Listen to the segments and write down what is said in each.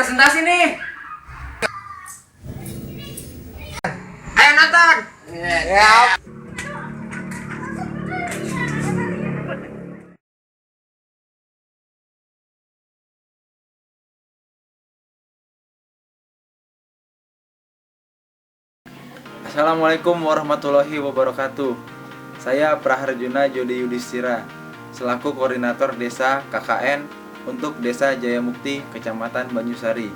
presentasi nih. Ayo nonton. Ya. Assalamualaikum warahmatullahi wabarakatuh. Saya Praharjuna Jodi Yudhistira selaku koordinator desa KKN untuk Desa Jayamukti, Kecamatan Banyusari.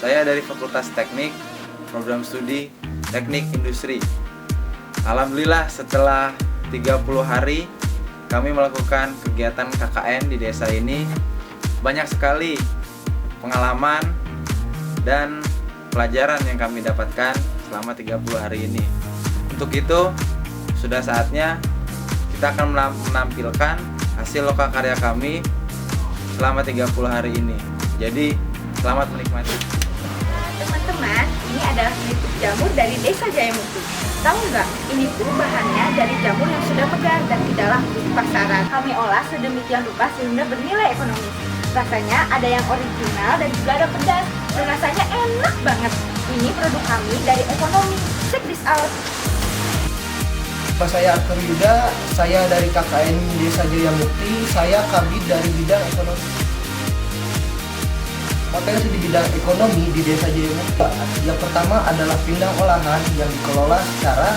Saya dari Fakultas Teknik, Program Studi Teknik Industri. Alhamdulillah setelah 30 hari kami melakukan kegiatan KKN di desa ini, banyak sekali pengalaman dan pelajaran yang kami dapatkan selama 30 hari ini. Untuk itu, sudah saatnya kita akan menampilkan hasil lokakarya kami selama 30 hari ini. Jadi, selamat menikmati. Teman-teman, ini adalah keripik jamur dari Desa Jayamukti. Tahu nggak? Ini tuh bahannya dari jamur yang sudah megar dan tidak laku di pasaran. Kami olah sedemikian rupa sehingga bernilai ekonomis. Rasanya ada yang original dan juga ada pedas. Dan rasanya enak banget. Ini produk kami dari ekonomi. Check this out. Saya Arthur Yuda, saya dari KKN Desa Jayamukti, saya kabid dari bidang ekonomi. Potensi di bidang ekonomi di Desa Jayamukti, yang pertama adalah pindang olahan yang dikelola secara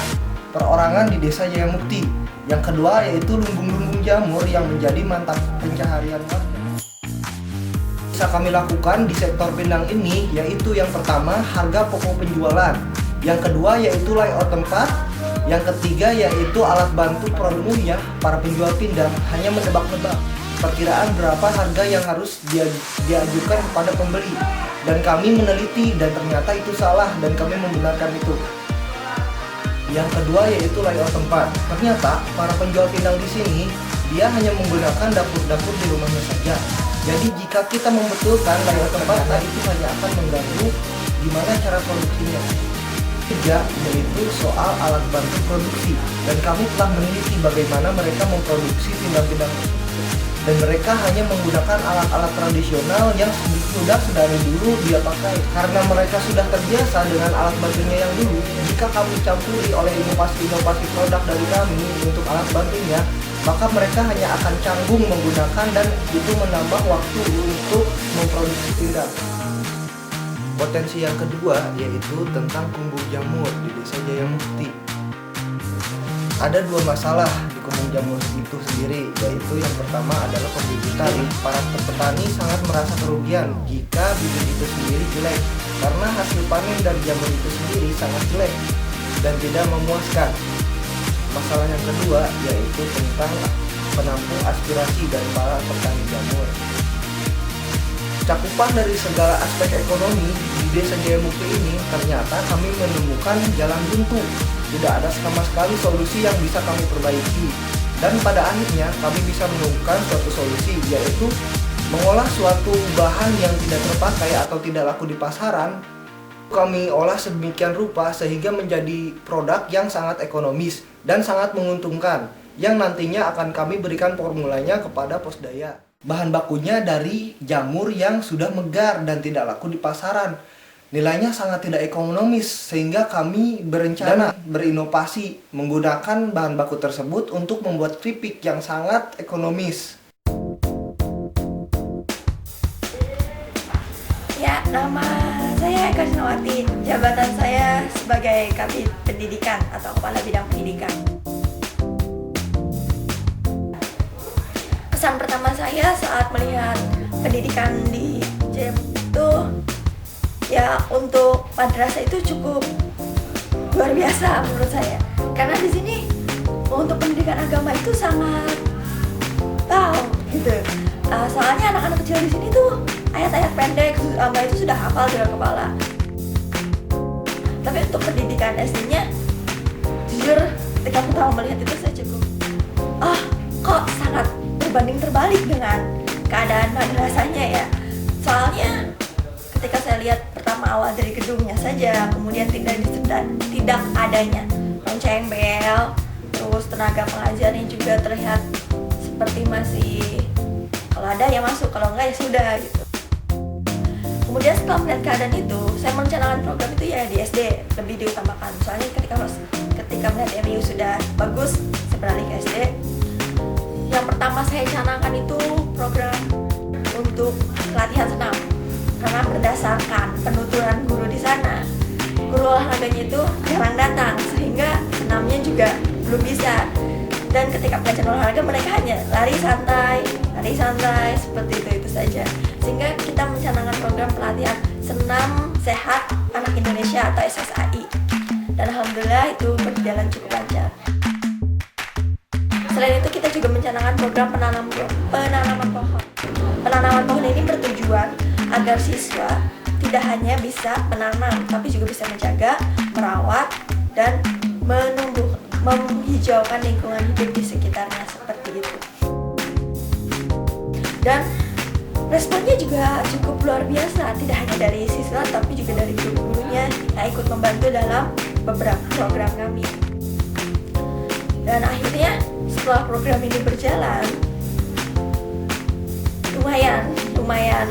perorangan di Desa Jayamukti. Yang kedua yaitu lumbung-lumbung jamur yang menjadi mata pencaharian warga. Bisa kami lakukan di sektor pindang ini yaitu yang pertama harga pokok penjualan, yang kedua yaitu layout tempat, yang ketiga yaitu alat bantu promonya. Para penjual pindang hanya menebak-nebak perkiraan berapa harga yang harus diajukan kepada pembeli, dan kami meneliti dan ternyata itu salah dan kami membenarkan itu. Yang kedua yaitu layout tempat. Ternyata para penjual pindang di sini dia hanya menggunakan dapur-dapur di rumahnya saja. Jadi jika kita membetulkan layout tempatnya itu hanya akan mengganggu gimana cara produksinya. Ketiga yaitu soal alat bantu produksi, dan kami telah meneliti bagaimana mereka memproduksi pindang-pindang tersebut, dan mereka hanya menggunakan alat-alat tradisional yang sudah dari dulu dia pakai. Karena mereka sudah terbiasa dengan alat bantunya yang dulu, jika kami campuri oleh inovasi-inovasi produk dari kami untuk alat bantunya, maka mereka hanya akan canggung menggunakan dan itu menambah waktu untuk memproduksi pindang. Potensi yang kedua yaitu tentang kumbung jamur di Desa Jayamukti. Ada dua masalah di kumbung jamur itu sendiri, yaitu yang pertama adalah pembibitan. Para petani sangat merasa kerugian jika bibit itu sendiri jelek, karena hasil panen dari jamur itu sendiri sangat jelek dan tidak memuaskan. Masalah yang kedua yaitu tentang penampung aspirasi dari para petani jamur. Cakupan dari segala aspek ekonomi di Desa Jayamukti ini, ternyata kami menemukan jalan buntu. Tidak ada sama sekali solusi yang bisa kami perbaiki. Dan pada akhirnya kami bisa menemukan suatu solusi, yaitu mengolah suatu bahan yang tidak terpakai atau tidak laku di pasaran. Kami olah sedemikian rupa sehingga menjadi produk yang sangat ekonomis dan sangat menguntungkan, yang nantinya akan kami berikan formulanya kepada Posdaya. Bahan bakunya dari jamur yang sudah megar dan tidak laku di pasaran. Nilainya sangat tidak ekonomis, sehingga kami berencana berinovasi menggunakan bahan baku tersebut untuk membuat keripik yang sangat ekonomis. Ya, nama saya Eka Sinawati. Jabatan saya sebagai Kabid Pendidikan atau Kepala Bidang Pendidikan. Kesan pertama saya saat melihat pendidikan di JEM itu, ya untuk madrasah itu cukup luar biasa menurut saya. Karena di sini untuk pendidikan agama itu sangat tahu gitu. Soalnya anak-anak kecil di sini tuh ayat-ayat pendek agama itu sudah hafal di kepala. Tapi untuk pendidikan SD-nya, jujur ketika pertama melihat itu saya cukup kok sangat berbanding terbalik dengan keadaan madrasahnya ya. Soalnya ketika saya lihat pertama awal dari gedungnya saja, kemudian tidak adanya lonceng bel, terus tenaga pengajarnya juga terlihat seperti masih kalau ada ya masuk, kalau enggak ya sudah gitu. Kemudian setelah melihat keadaan itu, saya merencanakan program itu ya di SD lebih diutamakan. Soalnya ketika melihat MIU sudah bagus, saya beralih ke SD. Yang pertama saya canangkan itu program untuk latihan senam, karena berdasarkan penuturan guru di sana, guru olahraganya itu jarang datang, sehingga senamnya juga belum bisa. Dan ketika belajar olahraga mereka hanya lari santai seperti itu saja. Sehingga kita mencanangkan program pelatihan senam sehat anak Indonesia atau SSAI. Dan alhamdulillah itu berjalan cukup lancar. Selain itu kita juga mencanangkan program penanaman pohon. Penanaman pohon ini bertujuan agar siswa tidak hanya bisa menanam, tapi juga bisa menjaga, merawat, dan menghijaukan lingkungan hidup di sekitarnya seperti itu. Dan responnya juga cukup luar biasa, tidak hanya dari siswa tapi juga dari guru-gurunya yang ikut membantu dalam beberapa program kami. Dan akhirnya setelah program ini berjalan, lumayan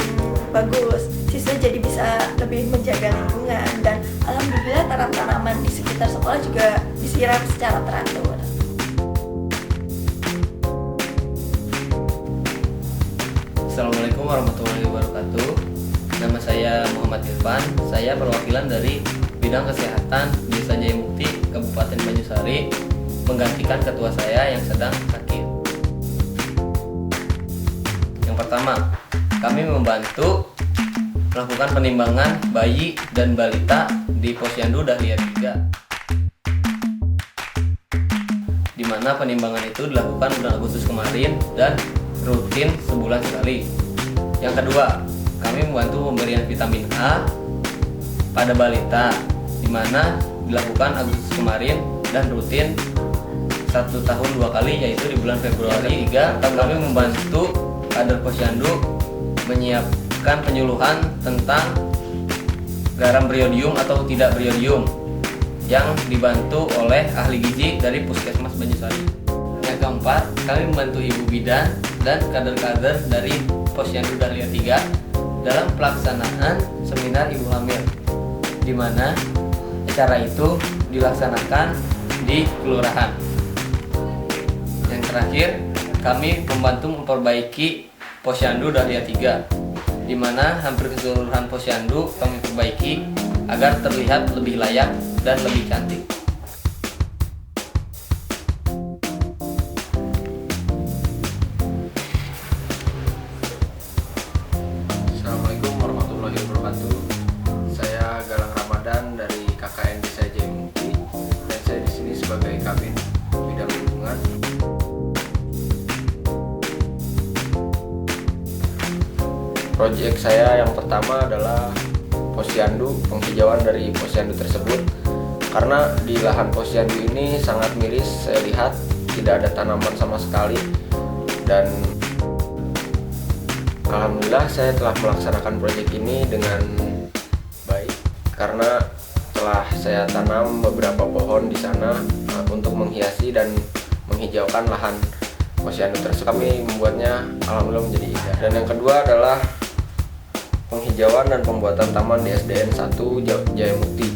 bagus. Siswa jadi bisa lebih menjaga lingkungan, dan alhamdulillah tanaman-tanaman di sekitar sekolah juga disiram secara teratur. Assalamualaikum warahmatullahi wabarakatuh. Nama saya Muhammad Irfan. Saya perwakilan dari Bidang Kesehatan Desa Jayamukti, Kabupaten Banyusari, menggantikan ketua saya yang sedang sakit. Yang pertama, kami membantu melakukan penimbangan bayi dan balita di Posyandu Dahlia 3, di mana penimbangan itu dilakukan bulan Agustus kemarin dan rutin sebulan sekali. Yang kedua, kami membantu pemberian vitamin A pada balita, di mana dilakukan Agustus kemarin dan rutin 1 tahun 2 kali, yaitu di bulan Februari. Ketiga, kami membantu kader Posyandu menyiapkan penyuluhan tentang garam beriodium atau tidak beriodium yang dibantu oleh ahli gizi dari Puskesmas Banyusari. Yang keempat, kami membantu ibu bidan dan kader-kader dari Posyandu Dahlia 3 dalam pelaksanaan seminar ibu hamil, di mana acara itu dilaksanakan di kelurahan. Yang terakhir, kami membantu memperbaiki Posyandu Dahlia 3, di mana hampir keseluruhan posyandu kami perbaiki agar terlihat lebih layak dan lebih cantik. Assalamualaikum warahmatullahi wabarakatuh. Saya Galang Ramadan dari KKN Desa Jayamukti, dan saya di sini sebagai Kabin Bidang Lingkungan. Proyek saya yang pertama adalah posyandu, penghijauan dari posyandu tersebut. Karena di lahan posyandu ini sangat miris, saya lihat tidak ada tanaman sama sekali. Dan alhamdulillah saya telah melaksanakan proyek ini dengan baik, karena telah saya tanam beberapa pohon di sana untuk menghiasi dan menghijaukan lahan posyandu tersebut. Kami membuatnya alhamdulillah menjadi indah. Dan yang kedua adalah penghijauan dan pembuatan taman di SDN 1 Jayamukti.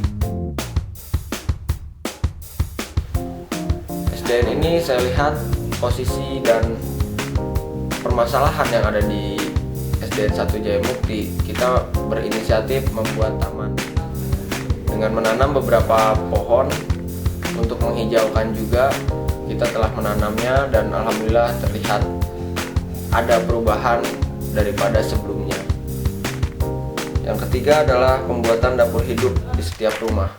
SDN ini saya lihat posisi dan permasalahan yang ada di SDN 1 Jayamukti. Kita berinisiatif membuat taman dengan menanam beberapa pohon untuk menghijaukan juga. Kita telah menanamnya dan alhamdulillah terlihat ada perubahan daripada sebelumnya. Yang ketiga adalah pembuatan dapur hidup di setiap rumah.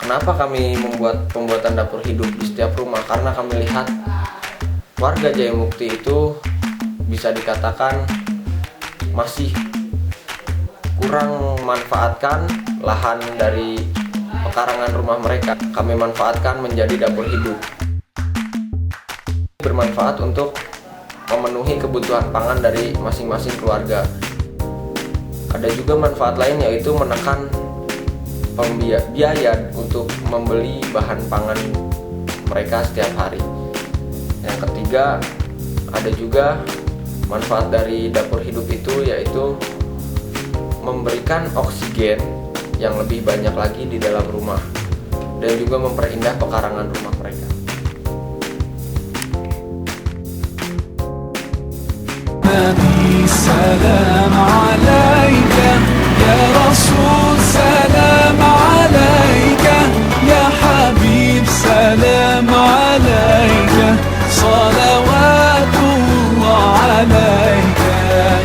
Kenapa kami membuat pembuatan dapur hidup di setiap rumah? Karena kami lihat warga Jayamukti itu bisa dikatakan masih kurang memanfaatkan lahan dari pekarangan rumah mereka. Kami manfaatkan menjadi dapur hidup. Bermanfaat untuk memenuhi kebutuhan pangan dari masing-masing keluarga. Ada juga manfaat lain, yaitu menekan biaya untuk membeli bahan pangan mereka setiap hari. Yang ketiga, ada juga manfaat dari dapur hidup itu, yaitu memberikan oksigen yang lebih banyak lagi di dalam rumah dan juga memperindah pekarangan rumah mereka. نبي سلام عليك يا رسول سلام عليك يا حبيب سلام عليك صلوات الله عليك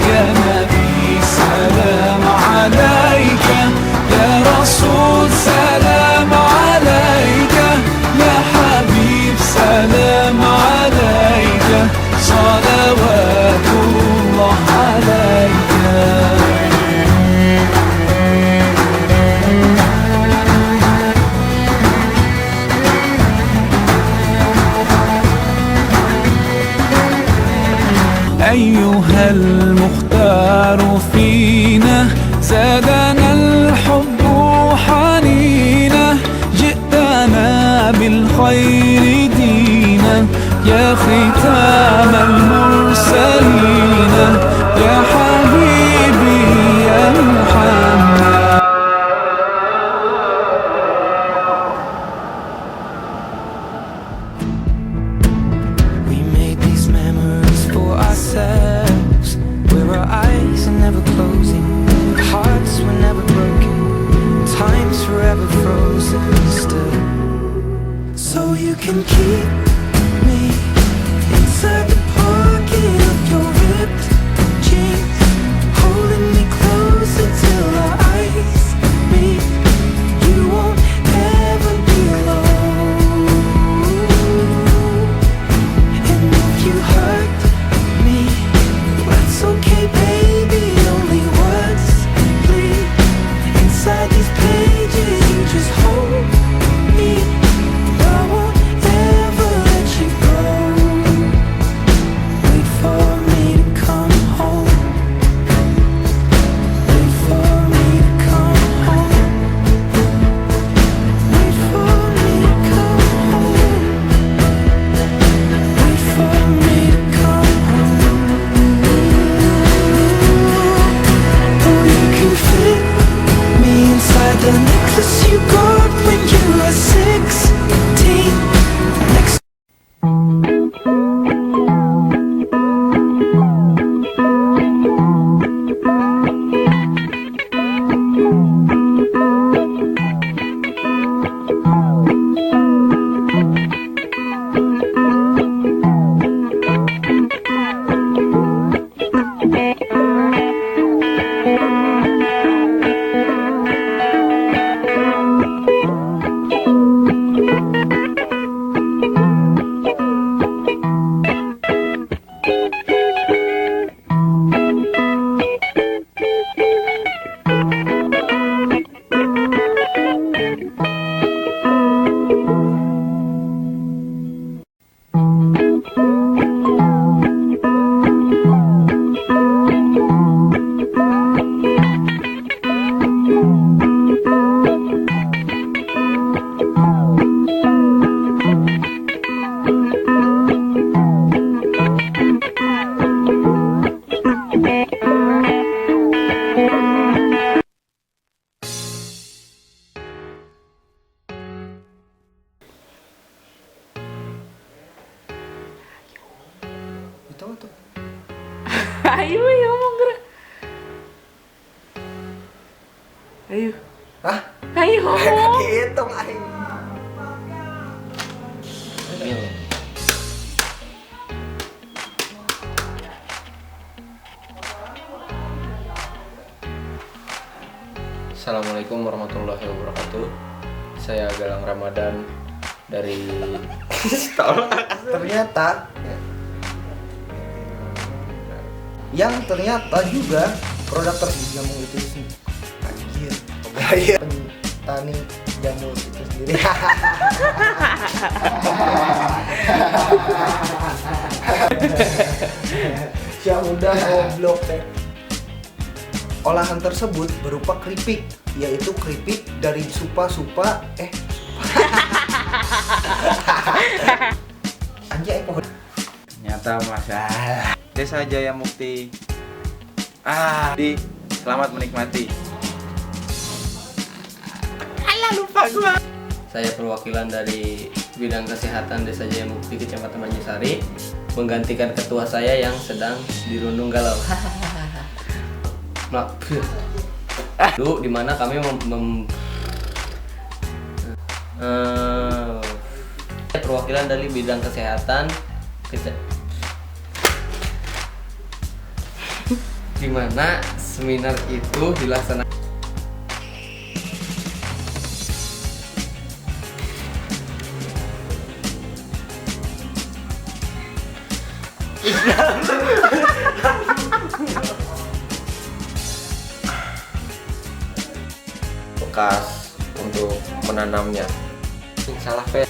يا نبي سلام عليك يا رسول سلام عليك يا حبيب سلام عليك صلوات الله عليك أيها المختار فينا زادنا الحب حنينا جئتنا بالخير دينا يا ختام المرسلين يا حبيبي يا محمد. We made these memories for ourselves, where our eyes are never closing, hearts were never broken, time's forever frozen still. So you can keep me inside the pocket of your ripped jeans, holding me closer till our eyes meet. You won't ever be alone. And if you hurt me, that's okay, baby. Only words bleed inside these pages. You just hold me. I won't ever let you go. Wait for me to come home. Wait for me to come home. Wait for me to come home. Wait for me to come home. Oh, you can fit me inside the necklace you got when you were 16. Next. Itu. Ayo ya ngomong gerak. Ayo. Hah? Ayo ngomong. Hitung aing. Assalamualaikum warahmatullahi wabarakatuh. Saya Galang Ramadan dari Ternyata yang ternyata juga produk jamu itu sendiri. Anjir. Petani jamu itu sendiri. Siap udah goblok deh. Olahan tersebut berupa keripik, yaitu keripik dari supa-supa anjay pohon. Ternyata Desa Jaya Mukti di Selamat menikmati. Alah, lupa gua. Saya perwakilan dari bidang kesehatan Desa Jayamukti Kecamatan Banjarsari menggantikan ketua saya yang sedang dirundung galau. Dulu di mana kami perwakilan dari bidang kesehatan di mana seminar itu dilaksanakan. Bekas untuk menanamnya. Salah, Fe.